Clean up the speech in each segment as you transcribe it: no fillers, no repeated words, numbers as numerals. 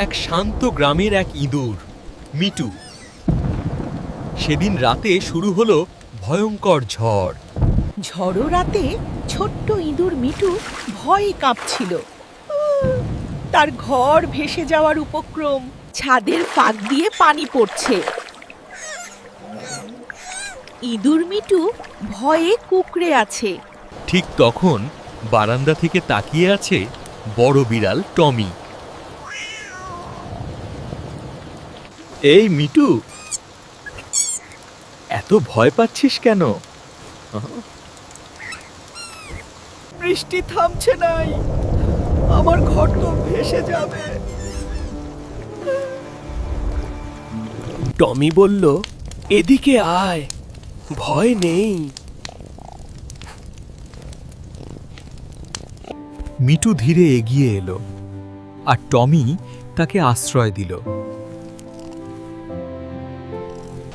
এক শান্ত গ্রামের এক ইঁদুর মিটু। সেদিন রাতে শুরু হলো ভয়ঙ্কর ঝড়। ঝড়ো রাতে ছোট্ট ইঁদুর মিটু ভয়ে কাঁপছিল। তার ঘর ভেসে যাওয়ার উপক্রম, ছাদের ফাঁক দিয়ে পানি পড়ছে। ইঁদুর মিটু ভয়ে কুঁকড়ে আছে। ঠিক তখন বারান্দা থেকে তাকিয়ে আছে বড় বিড়াল টমি। এই মিটু, এত ভয় পাচ্ছিস কেন? বৃষ্টি থামছে নাই, আমার ঘর তো ভেসে যাবে। টমি বলল, এদিকে আয়, ভয় নেই। মিটু ধীরে এগিয়ে এলো আর টমি তাকে আশ্রয় দিল।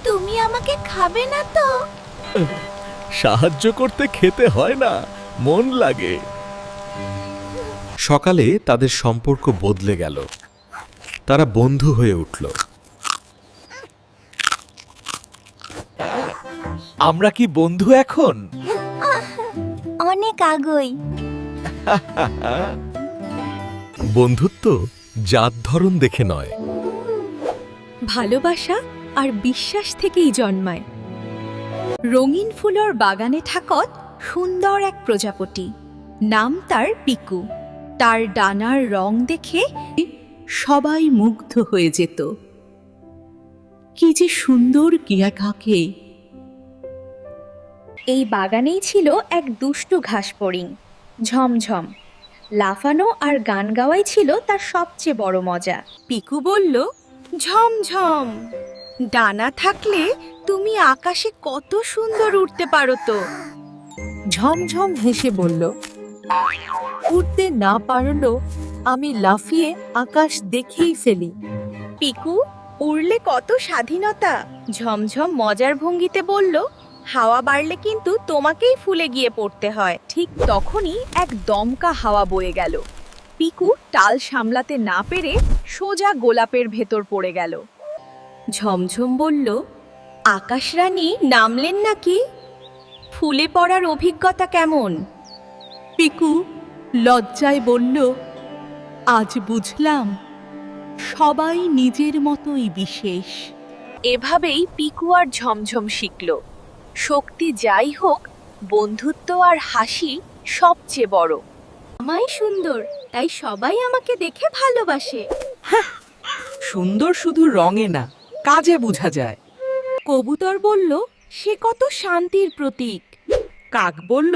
তুমি আমাকে খাবে না তো? সাহায্য করতে খেতে হয় না, মন লাগে। সকালে তাদের সম্পর্ক বদলে গেল। তারা বন্ধু হয়ে উঠল। আমরা কি বন্ধু এখন? অনেক আগই। বন্ধুত্ব জাত ধরন দেখে নয়, ভালোবাসা আর বিশ্বাস থেকেই জন্মায়। রঙিন ফুলর বাগানে থাকত সুন্দর এক প্রজাপতি, নাম তার পিকু। তার ডানার রং দেখে সবাই মুগ্ধ হয়ে যেত। কি যে সুন্দর কিয়া কাকে! এই বাগানেই ছিল এক দুষ্টু ঘাসফড়িং, ঝমঝম। লাফানো আর গান গাওয়াই ছিল তার সবচেয়ে বড় মজা। পিকু বলল, ঝমঝম, ডানা থাকলে তুমি আকাশে কত সুন্দর উড়তে পারো তো। ঝমঝম হেসে বলল, উঠতে না পারলেও আমি লাফিয়ে আকাশ দেখেই ফেলি। পিকু, উড়লে কত স্বাধীনতা। ঝমঝম মজার ভঙ্গিতে বলল, হাওয়া বাড়লে কিন্তু তোমাকেই ফুলে গিয়ে পড়তে হয়। ঠিক তখনই এক দমকা হাওয়া বয়ে গেল। পিকু টাল সামলাতে না পেরে সোজা গোলাপের ভেতর পড়ে গেল। ঝমঝম বলল, আকাশরানী নামলেন নাকি? ফুলে পড়ার অভিজ্ঞতা কেমন? পিকু লজ্জায় বলল, আজ বুঝলাম সবাই নিজের মতোই বিশেষ। এভাবেই পিকু আর ঝমঝম শিখল, শক্তি যাই হোক, বন্ধুত্ব আর হাসি সবচেয়ে বড়। আমায় সুন্দর, তাই সবাই আমাকে দেখে ভালোবাসে। সুন্দর শুধু রঙে না, কাজে বোঝা যায়। কবুতর বলল, সে কত শান্তির প্রতীক। কাক বলল,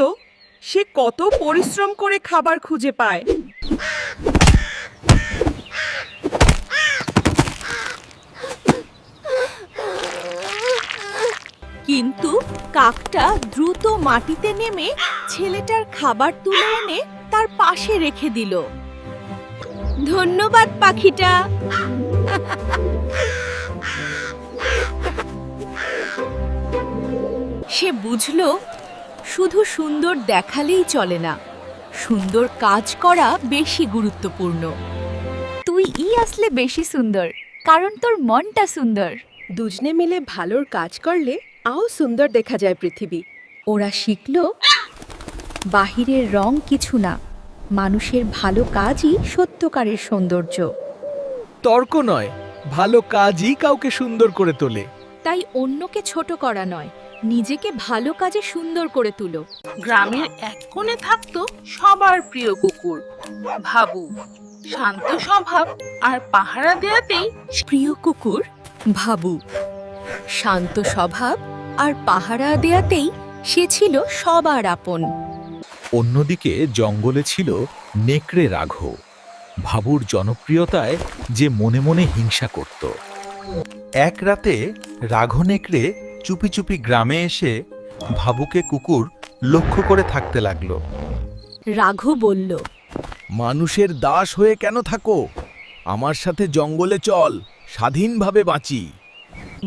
সে কত পরিশ্রম করে খাবার খুঁজে পায়। কিন্তু কাকটা দ্রুত মাটিতে নেমে ছেলেটার খাবার তুলে এনে তার পাশে রেখে দিল। ধন্যবাদ পাখিটা। সে বুঝল, শুধু সুন্দর দেখালেই চলে না, সুন্দর কাজ করা বেশি গুরুত্বপূর্ণ। তুই আসলে বেশি সুন্দর, কারণ তোর মনটা সুন্দর। দুজনে মিলে ভালোর কাজ করলে আও সুন্দর দেখা যায় পৃথিবী। ওরা শিখল, বাহিরের রং কিছু না, মানুষের ভালো কাজই সত্যকারের সৌন্দর্য। তর্ক নয়, ভালো কাজই কাউকে সুন্দর করে তোলে। তাই অন্যকে ছোট করা নয়, নিজেকে ভালো কাজে সুন্দর করে তুলো। গ্রামের এক কোণে থাকতো সবার প্রিয় কুকুর ভাবু। শান্ত স্বভাব আর পাহারা দেয়াতেই প্রিয় কুকুর ভাবু, শান্ত স্বভাব আর পাহারা দেয়াতেই সে ছিল সবার আপন। অন্যদিকে জঙ্গলে ছিল নেকড়ে রাঘব। ভাবুর জনপ্রিয়তায় যে মনে মনে হিংসা করত। এক রাতে রাঘব নেকড়ে চুপি চুপি গ্রামে এসে ভাবুকে কুকুর লক্ষ্য করে থাকতে লাগলো। রাঘু বলল, মানুষের দাস হয়ে কেন থাকো? আমার সাথে জঙ্গলে চল, স্বাধীনভাবে বাঁচি।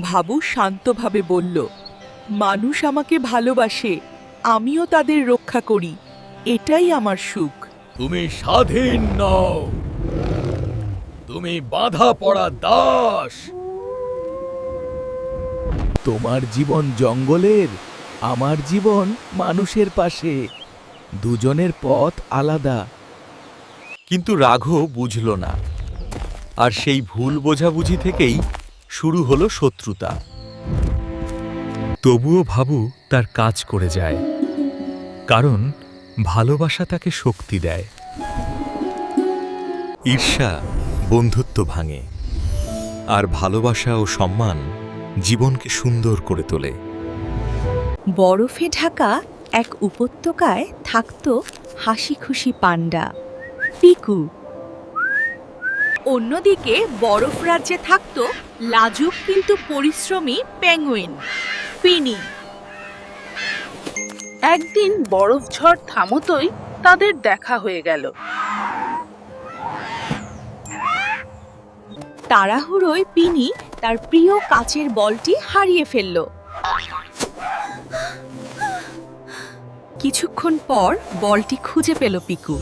ভাবু শান্তভাবে বলল, মানুষ আমাকে ভালোবাসে, আমিও তাদের রক্ষা করি, এটাই আমার সুখ। তুমি স্বাধীন নও, তুমি বাঁধা পড়া দাস। তোমার জীবন জঙ্গলের, আমার জীবন মানুষের পাশে। দুজনের পথ আলাদা। কিন্তু রাঘব বুঝল না, আর সেই ভুল বোঝাবুঝি থেকেই শুরু হলো শত্রুতা। তবুও ভাবু তার কাজ করে যায়, কারণ ভালোবাসা তাকে শক্তি দেয়। ঈর্ষা বন্ধুত্ব ভাঙে, আর ভালোবাসা ও সম্মান জীবনকে সুন্দর করে তোলে। বরফে ঢাকা এক উপত্যকায় থাকত হাসি খুশি পান্ডা পিকু। অন্যদিকে বরফ রাজ্যে থাকত লাজুক কিন্তু পরিশ্রমী পেঙ্গুইন পিনি। একদিন বরফ ঝড় থামতই তাদের দেখা হয়ে গেল। তাড়াহুড়োয় পিনি তার প্রিয় কাচের বলটি হারিয়ে ফেলল। কিছুক্ষণ পর বলটি খুঁজে পেল পিকু।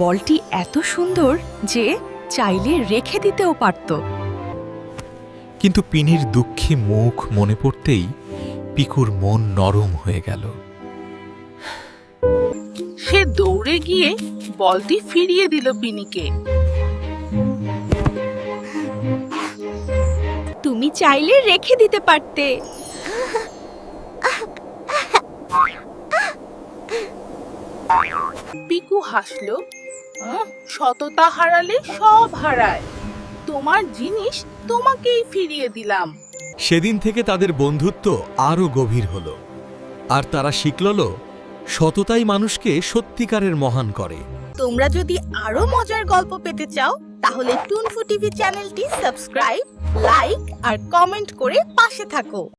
বলটি এত সুন্দর যে চাইলে রেখে দিতেও পারত। কিন্তু পিনির দুঃখী মুখ মনে পড়তেই পিকুর মন নরম হয়ে গেল। সে দৌড়ে গিয়ে বলটি ফিরিয়ে দিল পিনিকে। তুমি চাইলে রেখে দিতে পারতে। পিকু হাসলো। সততা হারালে সব হারায়। তোমার জিনিস তোমাকেই ফিরিয়ে দিলাম। সেদিন থেকে তাদের বন্ধুত্ব আরো গভীর হলো, আর তারা শিখল সততাই মানুষকে সত্যিকারের মহান করে। তোমরা যদি আরো মজার গল্প পেতে চাও তাহলে টুনফু টিভি চ্যানেলটি সাবস্ক্রাইব, লাইক আর কমেন্ট করে পাশে থাকো।